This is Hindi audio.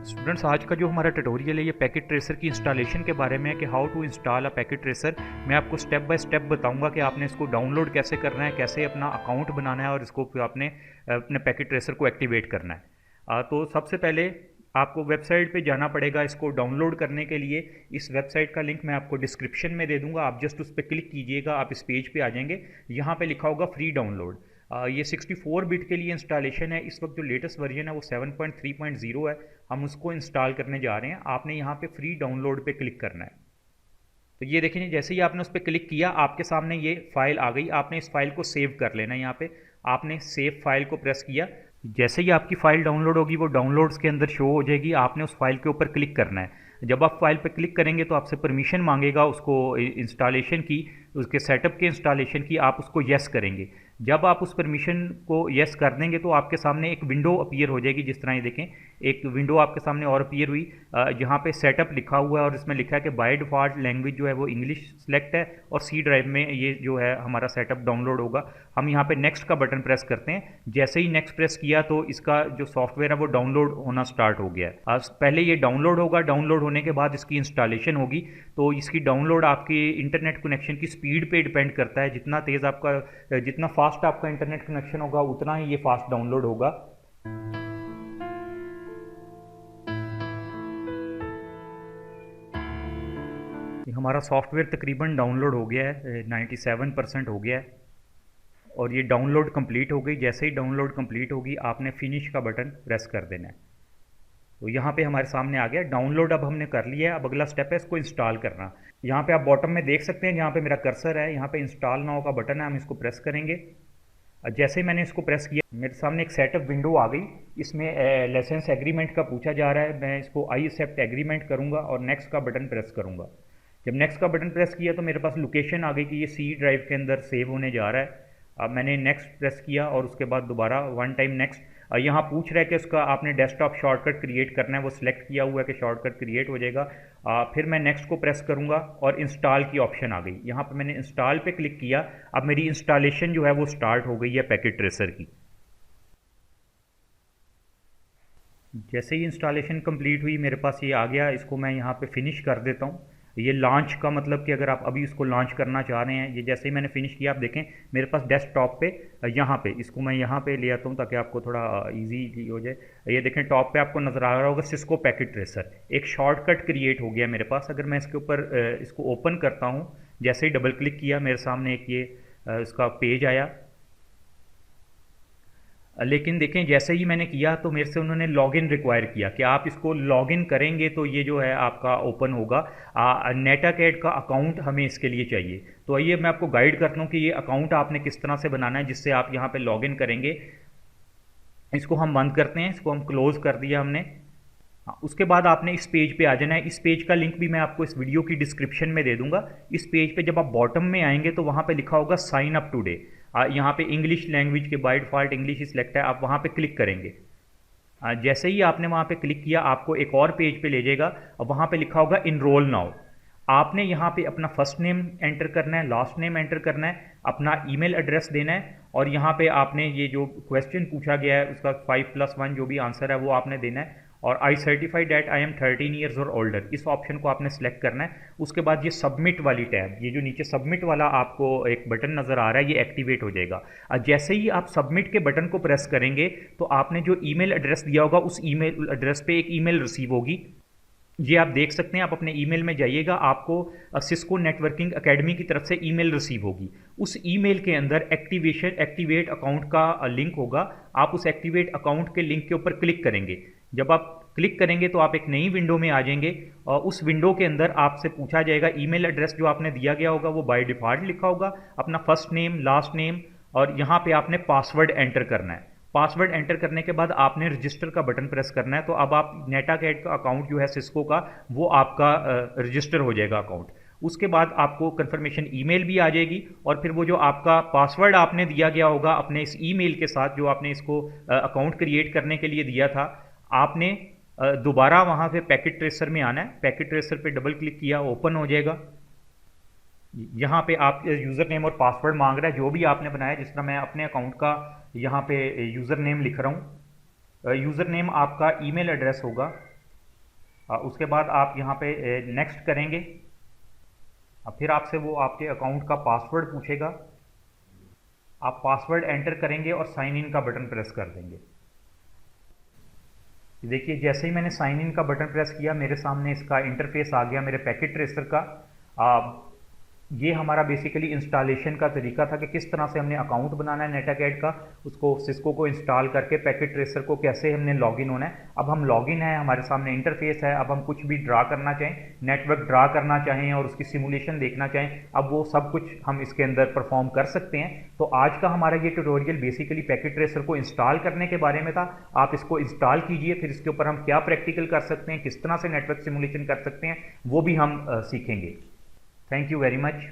स्टूडेंट्स, आज का जो हमारा ट्यूटोरियल है ये पैकेट ट्रेसर की इंस्टॉलेशन के बारे में है कि how to install a packet tracer. मैं आपको स्टेप बाय स्टेप बताऊंगा कि आपने इसको डाउनलोड कैसे करना है, कैसे अपना अकाउंट बनाना है और इसको फिर आपने अपने पैकेट ट्रेसर को एक्टिवेट करना है। तो सबसे पहले आपको वेबसाइट पे जाना पड़ेगा इसको डाउनलोड करने के लिए। इस वेबसाइट का लिंक मैं आपको डिस्क्रिप्शन में दे दूंगा, आप जस्ट उस पर क्लिक कीजिएगा, आप इस पेज पे आ जाएंगे। यहाँ पे लिखा होगा फ्री डाउनलोड। ये 64 बिट के लिए इंस्टॉलेशन है। इस वक्त जो लेटेस्ट वर्जन है वो 7.3.0 है। हम उसको इंस्टॉल करने जा रहे हैं। आपने यहाँ पे फ्री डाउनलोड पे क्लिक करना है। तो ये देखिए, जैसे ही आपने उस पर क्लिक किया आपके सामने ये फाइल आ गई। आपने इस फाइल को सेव कर लेना है। यहाँ पे आपने सेव फाइल को प्रेस किया। जैसे ही आपकी फ़ाइल डाउनलोड होगी वो डाउनलोड्स के अंदर शो हो जाएगी। आपने उस फाइल के ऊपर क्लिक करना है। जब आप फाइल पर क्लिक करेंगे तो आपसे परमिशन मांगेगा उसको इंस्टॉलेशन की, उसके सेटअप के इंस्टॉलेशन की। आप उसको येस करेंगे। जब आप उस परमिशन को येस कर देंगे तो आपके सामने एक विंडो अपीयर हो जाएगी। जिस तरह ये देखें, एक विंडो आपके सामने और अपीयर हुई, जहाँ पे सेटअप लिखा हुआ है और इसमें लिखा है कि बाय डिफ़ॉल्ट लैंग्वेज जो है वो इंग्लिश सेलेक्ट है और सी ड्राइव में ये जो है हमारा सेटअप डाउनलोड होगा। हम यहाँ पे नेक्स्ट का बटन प्रेस करते हैं। जैसे ही नेक्स्ट प्रेस किया तो इसका जो सॉफ्टवेयर है वो डाउनलोड होना स्टार्ट हो गया है। पहले ये डाउनलोड होगा, डाउनलोड होने के बाद इसकी इंस्टॉलेशन होगी। तो इसकी डाउनलोड आपकी इंटरनेट कनेक्शन की स्पीड पे डिपेंड करता है। जितना तेज़ आपका, जितना फास्ट आपका इंटरनेट कनेक्शन होगा उतना ही ये फास्ट डाउनलोड होगा। हमारा सॉफ्टवेयर तकरीबन डाउनलोड हो गया है, 97% हो गया है और ये डाउनलोड कंप्लीट हो गई। जैसे ही डाउनलोड कंप्लीट होगी आपने फिनिश का बटन प्रेस कर देना है। तो यहाँ पे हमारे सामने आ गया डाउनलोड। अब हमने कर लिया है। अब अगला स्टेप है इसको इंस्टॉल करना। यहाँ पे आप बॉटम में देख सकते हैं, यहाँ पे मेरा कर्सर है, यहाँ पे इंस्टॉल नाउ का बटन है। हम इसको प्रेस करेंगे। जैसे ही मैंने इसको प्रेस किया मेरे सामने एक सेटअप विंडो आ गई। इसमें लाइसेंस एग्रीमेंट का पूछा जा रहा है। मैं इसको आई एक्सेप्ट एग्रीमेंट करूँगा और नेक्स्ट का बटन प्रेस करूँगा। जब नेक्स्ट का बटन प्रेस किया तो मेरे पास लोकेशन आ गई कि ये सी ड्राइव के अंदर सेव होने जा रहा है। अब मैंने नेक्स्ट प्रेस किया और उसके बाद दोबारा वन टाइम नेक्स्ट। यहाँ पूछ रहा है कि उसका आपने डेस्कटॉप शॉर्टकट क्रिएट करना है। वो सिलेक्ट किया हुआ है कि शॉर्टकट क्रिएट हो जाएगा। फिर मैं नेक्स्ट को प्रेस करूँगा और इंस्टॉल की ऑप्शन आ गई। यहाँ पे मैंने इंस्टॉल पे क्लिक किया। अब मेरी इंस्टॉलेशन जो है वो स्टार्ट हो गई है पैकेट ट्रेसर की। जैसे ही इंस्टॉलेशन कंप्लीट हुई मेरे पास ये आ गया। इसको मैं यहाँ पे फिनिश कर देता हूँ। ये लॉन्च का मतलब कि अगर आप अभी इसको लॉन्च करना चाह रहे हैं, ये जैसे ही मैंने फिनिश किया आप देखें मेरे पास डेस्कटॉप पे यहाँ पे, इसको मैं यहाँ पे ले आता हूँ ताकि आपको थोड़ा इजी हो जाए। ये देखें टॉप पे आपको नज़र आ रहा होगा सिस्को पैकेट ट्रेसर। एक शॉर्टकट क्रिएट हो गया मेरे पास। अगर मैं इसके ऊपर इसको ओपन करता हूँ, जैसे ही डबल क्लिक किया मेरे सामने एक ये इसका पेज आया। लेकिन देखें जैसे ही मैंने किया तो मेरे से उन्होंने लॉगिन रिक्वायर किया कि आप इसको लॉगिन करेंगे तो ये जो है आपका ओपन होगा। नेटाकैट का अकाउंट हमें इसके लिए चाहिए। तो आइए मैं आपको गाइड करता हूँ कि ये अकाउंट आपने किस तरह से बनाना है जिससे आप यहाँ पे लॉगिन करेंगे। इसको हम बंद करते हैं, इसको हम क्लोज़ कर दिया हमने। हाँ, उसके बाद आपने इस पेज पे आ जाना है। इस पेज का लिंक भी मैं आपको इस वीडियो की डिस्क्रिप्शन में दे दूंगा। इस पेज पे जब आप बॉटम में आएंगे तो वहाँ पे लिखा होगा साइन अप टुडे। यहाँ पे इंग्लिश लैंग्वेज के by default English he select है, आप वहाँ पे क्लिक करेंगे। जैसे ही आपने वहाँ पे क्लिक किया आपको एक और पेज पे ले जाएगा और वहाँ पे लिखा होगा इनरोल नाउ। आपने यहाँ पे अपना फर्स्ट नेम एंटर करना है, लास्ट नेम एंटर करना है, अपना ईमेल एड्रेस देना है और यहाँ पे आपने ये जो क्वेश्चन पूछा गया है उसका 5+1 जो भी आंसर है वो आपने देना है। और I certify that I am 13 years or older, इस ऑप्शन को आपने सेलेक्ट करना है। उसके बाद ये सबमिट वाली टैब, ये जो नीचे सबमिट वाला आपको एक बटन नज़र आ रहा है, ये एक्टिवेट हो जाएगा। जैसे ही आप सबमिट के बटन को प्रेस करेंगे तो आपने जो ईमेल एड्रेस दिया होगा उस ईमेल एड्रेस पे एक ईमेल रिसीव होगी। ये आप देख सकते हैं। आप अपने ईमेल में जाइएगा, आपको सिस्को नेटवर्किंग एकेडमी की तरफ से ईमेल रिसीव होगी। उस ईमेल के अंदर एक्टिवेट अकाउंट का लिंक होगा। आप उस एक्टिवेट अकाउंट के लिंक के ऊपर क्लिक करेंगे। जब आप क्लिक करेंगे तो आप एक नई विंडो में आ जाएंगे और उस विंडो के अंदर आपसे पूछा जाएगा ईमेल एड्रेस जो आपने दिया गया होगा वो बाय डिफ़ॉल्ट लिखा होगा, अपना फर्स्ट नेम, लास्ट नेम और यहाँ पे आपने पासवर्ड एंटर करना है। पासवर्ड एंटर करने के बाद आपने रजिस्टर का बटन प्रेस करना है। तो अब आप नेटाकैट का अकाउंट जो है सिस्को का वो आपका रजिस्टर हो जाएगा अकाउंट। उसके बाद आपको कंफर्मेशन ईमेल भी आ जाएगी और फिर वो जो आपका पासवर्ड आपने दिया गया होगा अपने इस ईमेल के साथ जो आपने इसको अकाउंट क्रिएट करने के लिए दिया था, आपने दोबारा वहाँ पे पैकेट ट्रेसर में आना है। पैकेट ट्रेसर पे डबल क्लिक किया, ओपन हो जाएगा। यहाँ पे आप यूज़र नेम और पासवर्ड मांग रहा है जो भी आपने बनाया। जिस तरह मैं अपने अकाउंट का यहाँ पे यूज़र नेम लिख रहा हूँ। यूज़र नेम आपका ईमेल एड्रेस होगा। उसके बाद आप यहाँ पे नेक्स्ट करेंगे। अब फिर आपसे वो आपके अकाउंट का पासवर्ड पूछेगा, आप पासवर्ड एंटर करेंगे और साइन इन का बटन प्रेस कर देंगे। देखिए जैसे ही मैंने साइन इन का बटन प्रेस किया मेरे सामने इसका इंटरफेस आ गया मेरे पैकेट ट्रेसर का। ये हमारा बेसिकली इंस्टॉलेशन का तरीका था कि किस तरह से हमने अकाउंट बनाना है नेटाकैड का, उसको सिस्को को इंस्टॉल करके पैकेट ट्रेसर को कैसे हमने लॉगिन होना है। अब हम लॉगिन है, हमारे सामने इंटरफेस है। अब हम कुछ भी ड्रा करना चाहें, नेटवर्क ड्रा करना चाहें और उसकी सिमुलेशन देखना चाहें, अब वो सब कुछ हम इसके अंदर परफॉर्म कर सकते हैं। तो आज का हमारा ये ट्यूटोरियल बेसिकली पैकेट ट्रेसर को इंस्टॉल करने के बारे में था। आप इसको इंस्टॉल कीजिए, फिर इसके ऊपर हम क्या प्रैक्टिकल कर सकते हैं, किस तरह से नेटवर्क सिमुलेशन कर सकते हैं, वो भी हम सीखेंगे। Thank you very much.